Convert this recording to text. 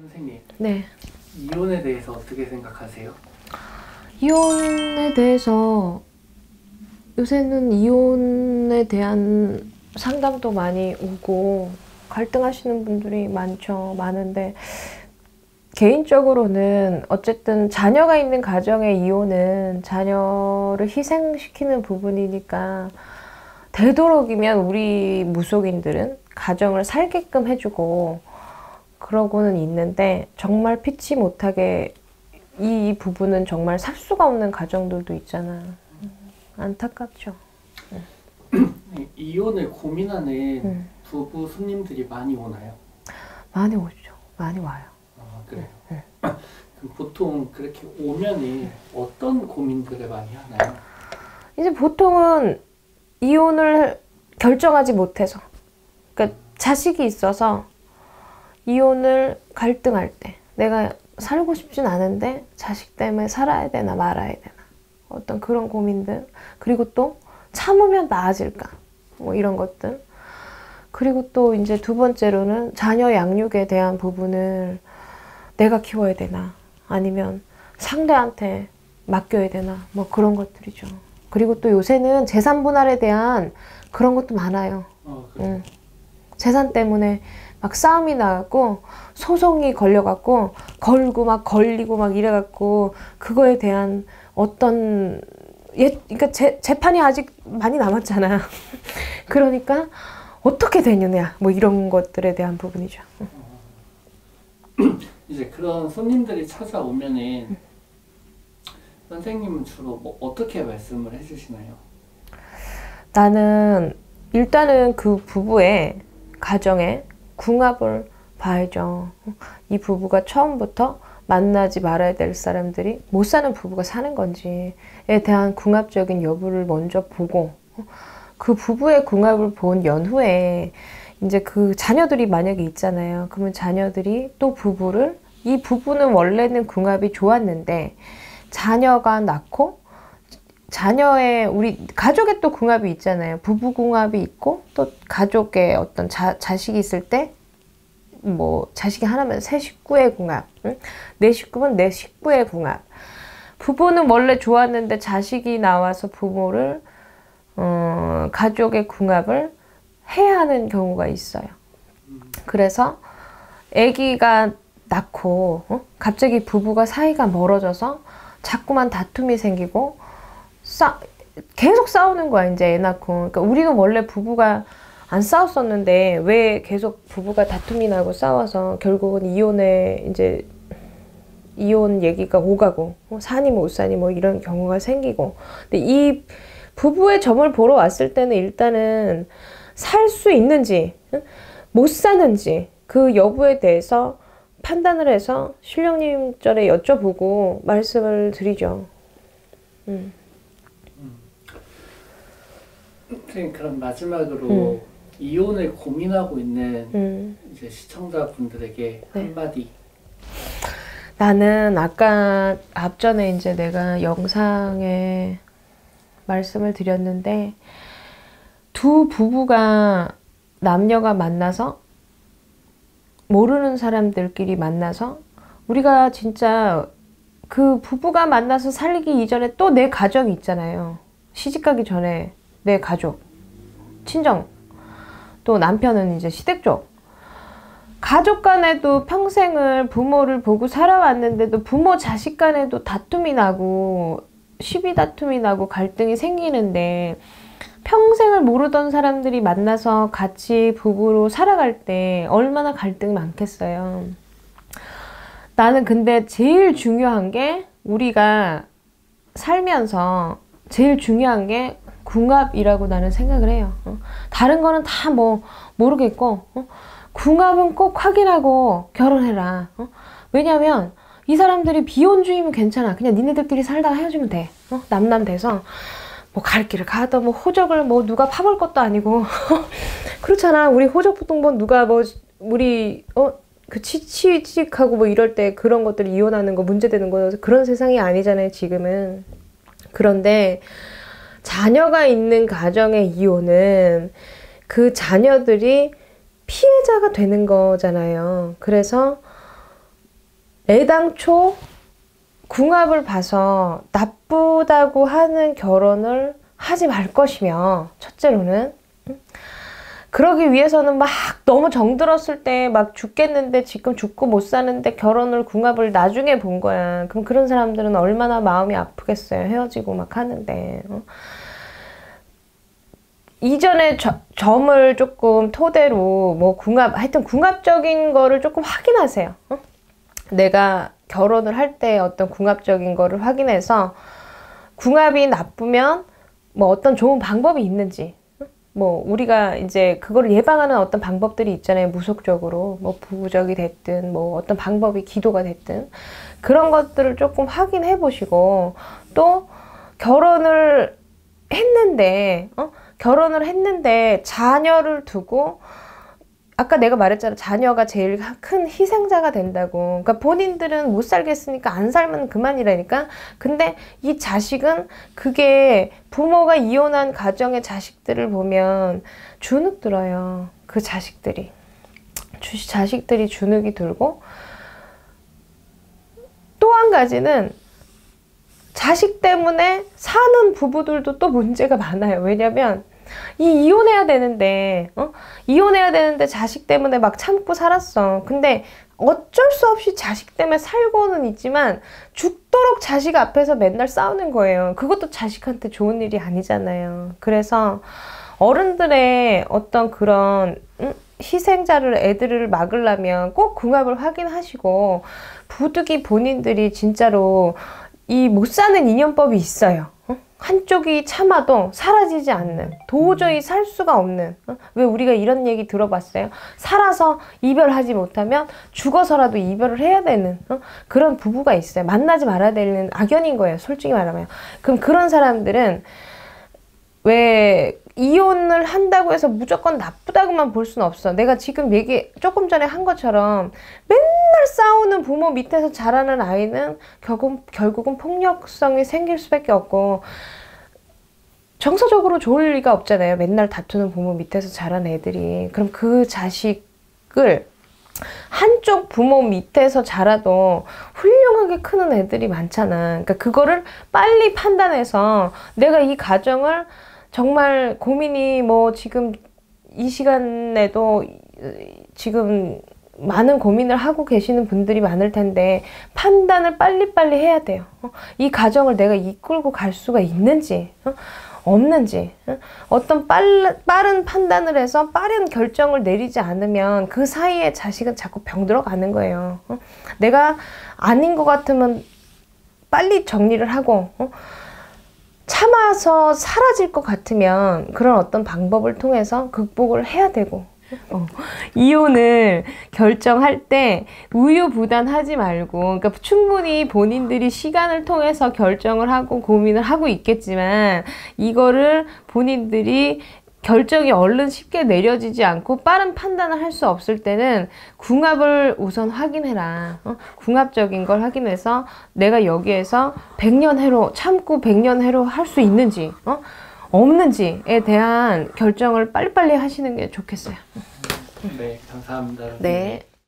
선생님, 네. 이혼에 대해서 어떻게 생각하세요? 이혼에 대해서 요새는 이혼에 대한 상담도 많이 오고 갈등하시는 분들이 많은데 개인적으로는 어쨌든 자녀가 있는 가정의 이혼은 자녀를 희생시키는 부분이니까 되도록이면 우리 무속인들은 가정을 살게끔 해주고 그러고는 있는데 정말 피치 못하게 이 부분은 정말 살 수가 없는 가정들도 있잖아. 안타깝죠. 이혼을 고민하는 부부 손님들이 많이 오나요? 많이 오죠. 많이 와요. 아, 그래요? 그럼 보통 그렇게 오면은 어떤 고민들을 많이 하나요? 이제 보통은 이혼을 결정하지 못해서, 그러니까 자식이 있어서 이혼을 갈등할 때 내가 살고 싶진 않은데 자식 때문에 살아야 되나 말아야 되나 어떤 그런 고민들, 그리고 또 참으면 나아질까 뭐 이런 것들, 그리고 또 이제 두 번째로는 자녀 양육에 대한 부분을 내가 키워야 되나 아니면 상대한테 맡겨야 되나 뭐 그런 것들이죠. 그리고 또 요새는 재산 분할에 대한 그런 것도 많아요. 재산 때문에 막 싸움이 나갖고 소송이 걸려갖고 걸고 막 걸리고 막 이래갖고 그거에 대한 어떤 그러니까 재판이 아직 많이 남았잖아. 그러니까 어떻게 되느냐 뭐 이런 것들에 대한 부분이죠. 이제 그런 손님들이 찾아오면은 선생님은 주로 뭐 어떻게 말씀을 해주시나요? 나는 일단은 그 부부의 가정의 궁합을 봐야죠. 이 부부가 처음부터 만나지 말아야 될 사람들이 못 사는 부부가 사는 건지에 대한 궁합적인 여부를 먼저 보고 그 부부의 궁합을 본 연후에 이제 그 자녀들이 만약에 있잖아요. 그러면 자녀들이 또 부부를, 이 부부는 원래는 궁합이 좋았는데 자녀가 낳고 자녀의 우리 가족의 또 궁합이 있잖아요. 부부 궁합이 있고 또 가족의 어떤 자식이 있을 때 뭐 자식이 하나면 세 식구의 궁합, 네 식구면 네 식구의 궁합. 부부는 원래 좋았는데 자식이 나와서 부모를 가족의 궁합을 해야 하는 경우가 있어요. 그래서 아기가 낳고 갑자기 부부가 사이가 멀어져서 자꾸만 다툼이 생기고 계속 싸우는 거야. 이제 애 낳고. 그러니까 우리는 원래 부부가 안 싸웠었는데 왜 계속 부부가 다툼이 나고 싸워서 결국은 이제 이혼 얘기가 오가고 사니 못 사니 뭐 이런 경우가 생기고. 근데 이 부부의 점을 보러 왔을 때는 일단은 살 수 있는지 못 사는지 그 여부에 대해서 판단을 해서 신령님 전에 여쭤보고 말씀을 드리죠. 선생님, 그럼 마지막으로 이혼을 고민하고 있는 이제 시청자분들에게 네. 한마디. 나는 아까 앞전에 이제 내가 영상에 말씀을 드렸는데 두 부부가 남녀가 만나서 모르는 사람들끼리 만나서 우리가 진짜 그 부부가 만나서 살기 이전에 또 내 가정이 있잖아요. 시집가기 전에 내 가족, 친정, 또 남편은 이제 시댁 쪽. 가족 간에도 평생을 부모를 보고 살아왔는데도 부모 자식 간에도 다툼이 나고 시비 다툼이 나고 갈등이 생기는데 평생을 모르던 사람들이 만나서 같이 부부로 살아갈 때 얼마나 갈등이 많겠어요. 나는 근데 제일 중요한 게 우리가 살면서 제일 중요한 게 궁합이라고 나는 생각을 해요. 다른 거는 다 뭐 모르겠고 궁합은 꼭 확인하고 결혼해라. 왜냐면 이 사람들이 비혼주의면 괜찮아. 그냥 니네들끼리 살다가 헤어지면 돼. 남남 돼서 뭐 갈 길을 가도 뭐 호적을 뭐 누가 파볼 것도 아니고 그렇잖아. 우리 호적 보통 뭐 누가 뭐 우리 그 취직하고 뭐 이럴 때 그런 것들 이혼하는 거 문제되는 거 그런 세상이 아니잖아요 지금은. 그런데 자녀가 있는 가정의 이혼은 그 자녀들이 피해자가 되는 거잖아요. 그래서 애당초 궁합을 봐서 나쁘다고 하는 결혼을 하지 말 것이며, 첫째로는 그러기 위해서는 막 너무 정들었을 때 막 죽겠는데 지금 죽고 못 사는데 결혼을 궁합을 나중에 본 거야. 그럼 그런 사람들은 얼마나 마음이 아프겠어요. 헤어지고 막 하는데. 이전에 점을 조금 토대로 뭐 하여튼 궁합적인 거를 조금 확인하세요. 내가 결혼을 할 때 어떤 궁합적인 거를 확인해서 궁합이 나쁘면 뭐 어떤 좋은 방법이 있는지, 뭐 우리가 이제 그거를 예방하는 어떤 방법들이 있잖아요. 무속적으로 뭐 부부적이 됐든 뭐 어떤 방법이 기도가 됐든 그런 것들을 조금 확인해 보시고, 또 결혼을 했는데 자녀를 두고, 아까 내가 말했잖아. 자녀가 제일 큰 희생자가 된다고. 그러니까 본인들은 못 살겠으니까 안 살면 그만이라니까. 근데 이 자식은, 그게 부모가 이혼한 가정의 자식들을 보면 주눅 들어요. 그 자식들이 주눅이 들고, 또 한 가지는 자식 때문에 사는 부부들도 또 문제가 많아요. 왜냐면 이혼해야 되는데 자식 때문에 막 참고 살았어. 근데 어쩔 수 없이 자식 때문에 살고는 있지만 죽도록 자식 앞에서 맨날 싸우는 거예요. 그것도 자식한테 좋은 일이 아니잖아요. 그래서 어른들의 어떤 그런 희생자를, 애들을 막으려면 꼭 궁합을 확인하시고, 부득이 본인들이 진짜로 이 못 사는 인연법이 있어요. 한쪽이 참아도 사라지지 않는, 도저히 살 수가 없는, 왜 우리가 이런 얘기 들어봤어요? 살아서 이별하지 못하면 죽어서라도 이별을 해야 되는 그런 부부가 있어요. 만나지 말아야 되는 악연인 거예요, 솔직히 말하면. 그럼 그런 사람들은 왜 이혼을 한다고 해서 무조건 나쁘다고만 볼 수는 없어. 내가 지금 얘기 조금 전에 한 것처럼 맨날 싸우는 부모 밑에서 자라는 아이는 결국은 폭력성이 생길 수밖에 없고, 정서적으로 좋을 리가 없잖아요. 맨날 다투는 부모 밑에서 자란 애들이. 그럼 그 자식을 한쪽 부모 밑에서 자라도 훌륭하게 크는 애들이 많잖아. 그러니까 그거를 빨리 판단해서, 내가 이 가정을 정말 고민이, 뭐 지금 이 시간에도 지금 많은 고민을 하고 계시는 분들이 많을 텐데, 판단을 빨리빨리 해야 돼요. 이 가정을 내가 이끌고 갈 수가 있는지 없는지. 어떤 빠른 판단을 해서 빠른 결정을 내리지 않으면 그 사이에 자식은 자꾸 병들어가는 거예요. 내가 아닌 것 같으면 빨리 정리를 하고, 참아서 사라질 것 같으면 그런 어떤 방법을 통해서 극복을 해야 되고, 이혼을 결정할 때 우유부단하지 말고, 그러니까 충분히 본인들이 시간을 통해서 결정을 하고 고민을 하고 있겠지만, 이거를 본인들이 결정이 얼른 쉽게 내려지지 않고 빠른 판단을 할 수 없을 때는 궁합을 우선 확인해라. 궁합적인 걸 확인해서 내가 여기에서 100년 해로 참고 100년 해로 할 수 있는지 없는지에 대한 결정을 빨리빨리 하시는 게 좋겠어요. 네, 감사합니다. 네.